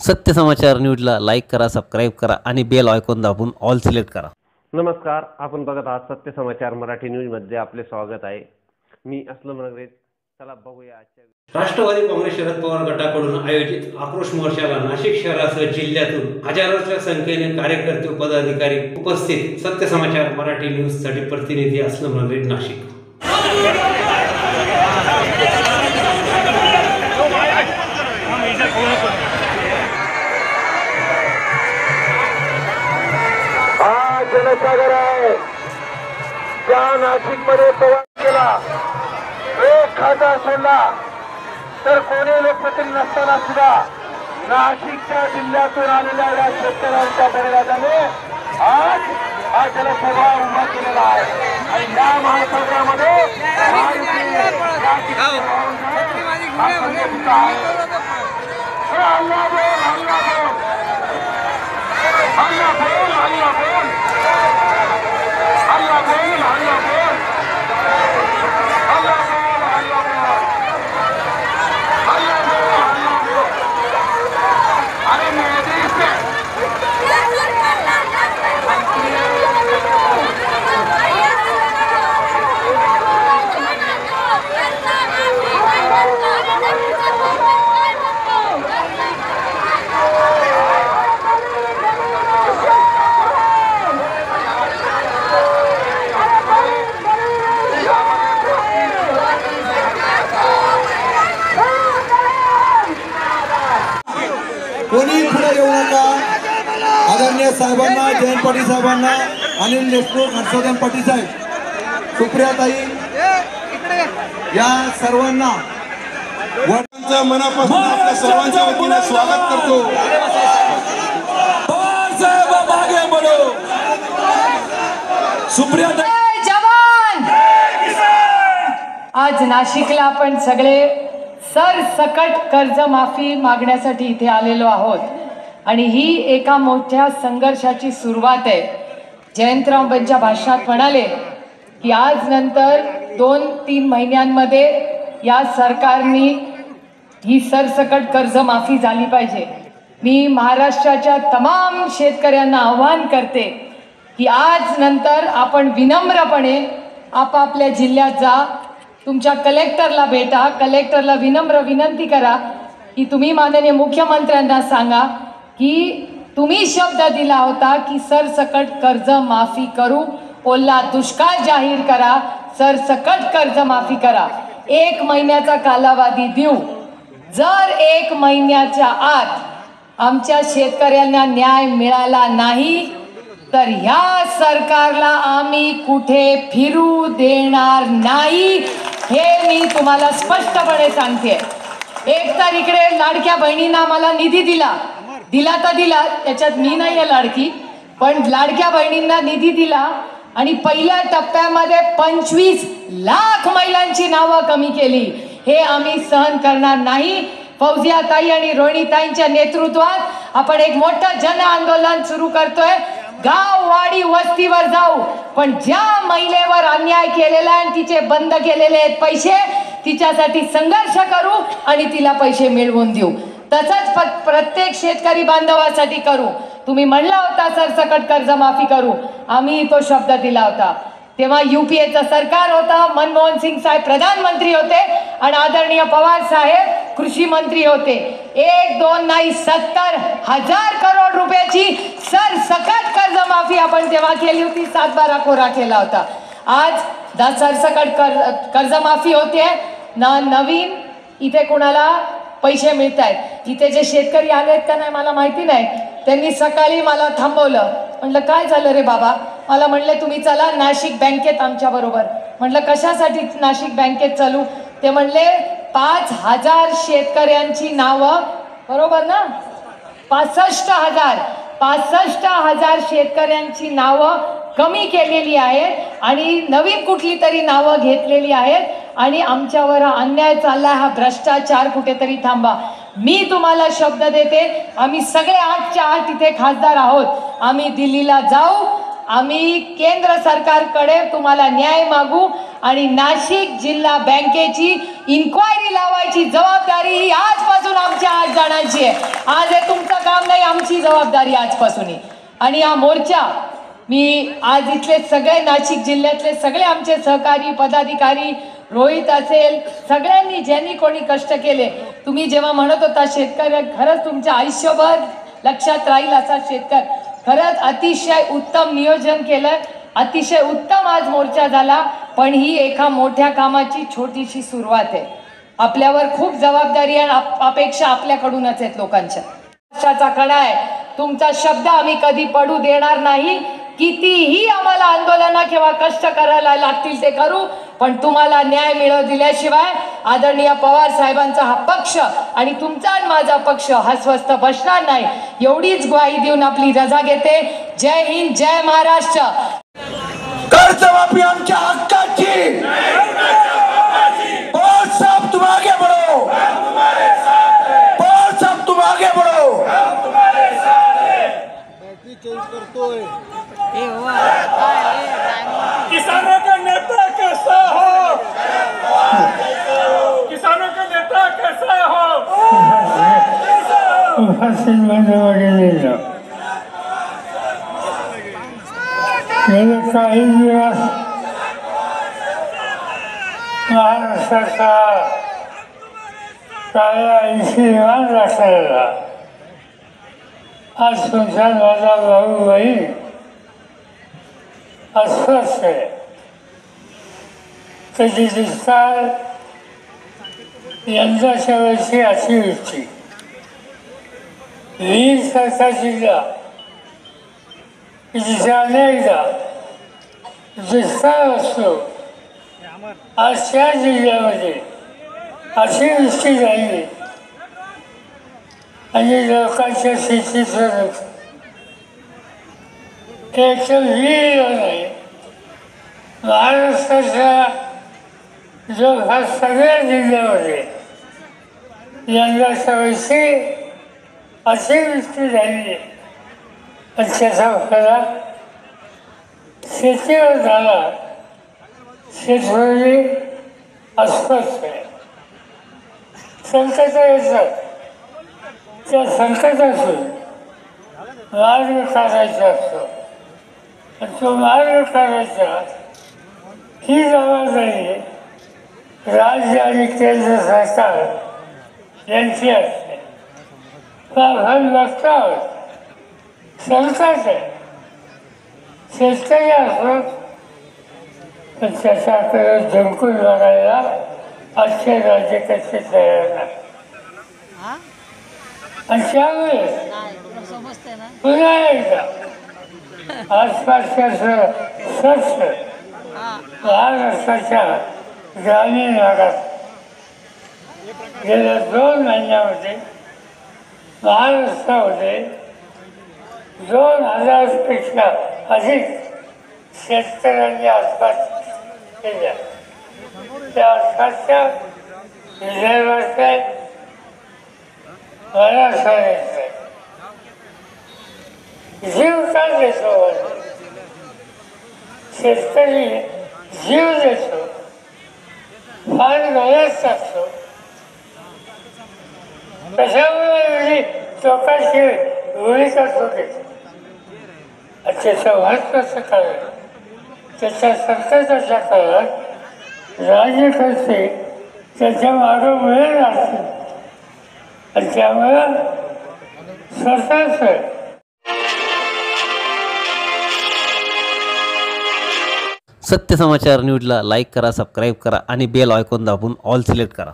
सत्य समाचार न्यूजला लाईक करा, सबस्क्राईब करा आणि बेल आयकॉन दाबून ऑल सिलेक्ट करा। नमस्कार, आपण बघत आहात सत्य समाचार मराठी न्यूज मध्ये आपले स्वागत आहे। मी असलम रंगरेज। चला बघूया आजच्या। राष्ट्रवादी काँग्रेस शरद पवार गटाकडून आयोजित आक्रोश मोर्चाला नाशिक शहरासह जिल्ह्यातून हजारोच्या संख्येने कार्यकर्ते पदाधिकारी उपस्थित। सत्य समाचार मराठी न्यूज साठी प्रतिनिधी असलम रंगरेज, नाशिक। जनसागर आहे त्या नाशिक मध्ये प्रवास केला, एक खासदार सोडला तर कोणी लोकप्रतिनिधी नसताना सुद्धा नाशिकच्या जिल्ह्यातून आलेल्या या शेतकऱ्यांच्या बलिदानाने आज हा जनसभा उभा केलेला आहे। आणि या महासंग्रामध्ये कोणी पुढे येऊ नका। आदरणीय साहेबांना, जयंत पाटील साहेबांना, अनिल देशमुख, हर्षवर्धन पाटील साहेब, सुप्रियाताई, या सर्वांना वडिलांच्या मनापासून आपल्या सर्वांच्या वतीने स्वागत करतो। पवार साहेब मागे बढो। सुप्रियाताई जवान। आज नाशिकला आपण सगळे सरसकट कर्जमाफी मागण्यासाठी इथे आलेलो आहोत आणि ही एका मोठ्या संघर्षाची सुरुवात आहे। जयंतरावांच्या भाषणात म्हणाले की आज नंतर 2-3 महिन्यांमध्ये या सरकारने ही सरसकट कर्जमाफी झाली पाहिजे। मी महाराष्ट्राच्या तमाम शेतकऱ्यांना आवाहन करते की आज नंतर आपण विनम्रपणे आपापल्या जिल्ह्यात जा, तुमच्या कलेक्टरला भेटा, कलेक्टरला विनम्र विनंती करा की तुम्ही माननीय मुख्यमंत्र्यांना सांगा की तुम्ही शब्द दिला होता की सरसकट कर्ज माफी करू, ओला दुष्काळ जाहीर करा, सरसकट कर्ज माफी करा। 1 महिन्याचा कालावधी देऊ। जर 1 महिन्याच्या आत आमच्या शेतकऱ्यांना न्याय मिळाला नाही तर ह्या सरकारला आम्ही कुठे फिरू देणार नाही, हे मी तुम्हाला स्पष्टपणे सांगते। एक तर इकडे लाडक्या बहिणींना आम्हाला निधी दिला तर दिला, त्याच्यात मी नाही आहे लाडकी, पण लाडक्या बहिणींना निधी दिला आणि पहिल्या टप्प्यामध्ये 25 लाख महिलांची नावं कमी केली। हे आम्ही सहन करणार नाही। फौजियाताई आणि रोहिणीताईंच्या नेतृत्वात आपण एक मोठं जन आंदोलन सुरू करतोय। गाव वाडी वस्तीवर जाऊ, पण ज्या महिलेवर अन्याय केलेला आणि तिचे बंद केलेले आहेत पैसे, तिच्यासाठी संघर्ष करू आणि तिला पैसे मिळवून देऊ। तसंच प्रत्येक शेतकरी बांधवासाठी करू। तुम्ही म्हणला होता सरसकट कर्जमाफी करू, आम्ही तो शब्द दिला होता। तेव्हा यूपीएचं सरकार होतं, मनमोहन सिंग साहेब प्रधानमंत्री होते आणि आदरणीय पवार साहेब कृषी मंत्री होते। 1-2 नाही 70,000 करोड रुपयाची सरसकट कर्जमाफी आपण तेव्हा केली होती, 7-12 कोरा केला होता। आज सरसकट कर्जमाफी होते ना, नवीन इथे कुणाला पैसे मिळत आहेत। इथे जे शेतकरी आलेत का नाही मला माहिती नाही, त्यांनी सकाळी मला थांबवलं। म्हटलं काय झालं रे बाबा? मला म्हणले तुम्ही चला नाशिक बँकेत आमच्या बरोबर। म्हटलं कशासाठी नाशिक बँकेत चालू? ते म्हणले 5,000 शेतकऱ्यांची नावं, बरोबर ना, 65,000 शेतकऱ्यांची नावं कमी केलेली आहेत आणि नवीन कुठली तरी नावं घेतलेली आहेत आणि आमच्यावर अन्याय चालला, हा भ्रष्टाचार कुठेतरी थांबा। मी तुम्हाला शब्द देते, आम्ही सगळे 8च्या 8 इथे खासदार आहोत। आम्ही दिल्लीला जाऊ, आम्ही केंद्र सरकारकडे तुम्हाला न्याय मागू आणि नाशिक जिल्हा बँकेची इन्क्वायरी लावायची जबाबदारी ही आजपासून आमच्या 8 जणांची आहे. आज हे तुमचं काम नाही, आमची जबाबदारी आजपासून. आणि हा मोर्चा मी आज इथले सगळे नाशिक जिल्ह्यातले सगळे आमचे सहकारी पदाधिकारी, रोहित असेल, सगळ्यांनी ज्यांनी कोणी कष्ट केले. तुम्ही जेव्हा म्हणत होता शेतकरी, खरंच तुमच्या आयुष्यभर लक्षात राहील असा शेतकरी. खरंच अतिशय उत्तम नियोजन केलं, अतिशय उत्तम आज मोर्चा झाला. पण ही एका मोठ्या कामाची छोटीशी सुरुवात आहे. आपल्यावर खूप जबाबदारी आणि अपेक्षा आपल्याकडूनच आहेत लोकांच्या. कष्टाचा कणा आहे, तुमचा शब्द आम्ही कधी पडू देणार नाही. कितीही आम्हाला आंदोलनं किंवा कष्ट करायला लागतील ते करू, पण तुम्हाला न्याय मिळवून दिल्याशिवाय आदरणीय पवार साहेबांचा हा पक्ष आणि तुमचा आणि माझा पक्ष हा स्वस्थ बसणार नाही. एवढीच ग्वाही देऊन आपली रजा घेते. जय हिंद, जय महाराष्ट्र. कर्जमाफी आमच्या हक्काची. पवार साहब तुम आगे बढ़ो, पवार साहब तुम आगे बढ़ो. किसानों का नेता कैसा हो, किसानों का नेता कैसा हो. गेले काही दिवस महाराष्ट्राचा काळ्या ऐशीवान राष्ट्राला आज तुमचा माझा भाऊ बहीण अस्वस्थ आहे. कधी दिसतात यंदाच्या वर्षी अतिवृष्टी, वीज असा जिल्हा जिथे अनेकदा दुष्काळ असतो, आज त्या जिल्ह्यामध्ये अतिवृष्टी झाली आणि लोकांच्या शेतीचं एक विहीर नाही. महाराष्ट्राच्या जवळपास सगळ्या जिल्ह्यामध्ये यंदाच्या वर्षी अतिवृष्टी झाली आणि त्याचा फरक शेतीवर झाला. शेतकरी अस्वस्थ आहे, संकट येतात. त्या संकटातून मार्ग काढायचा असतो आणि तो मार्ग काढायचा ही जबाबदारी राज्य आणि केंद्र सरकार यांची असते. आपण बघतो संकट आहे, शेतकरी असो पण त्याच्याकडे झुंकून बघायला आजचे राज्य कसे तयार नाही. आणि त्यामुळे पुन्हा एकदा आसपासच्या स्वच्छ महाराष्ट्राच्या ग्रामीण भागात गेल्या 2 महिन्यामध्ये महाराष्ट्रामध्ये 2000पेक्षा अधिक शेतकऱ्यांनी आत्महत्या केल्या. त्या आत्महत्या विजयवाडच्या महाराष्ट्राने जीव का देतो, शेतकरी जीव देतो, फार गरज असतो. कशामुळे टोकाची भूमिका होते त्याचं महत्त्वाचं कारण त्याच्या संकटाच्या काळात राज्यकर्ते त्याच्या मागं वेळ लागतील आणि त्यामुळं स्वतःच सत्य समाचार न्यूजला लाईक करा, सबस्क्राईब करा आणि बेल आयकॉन दाबून ऑल सिलेक्ट करा.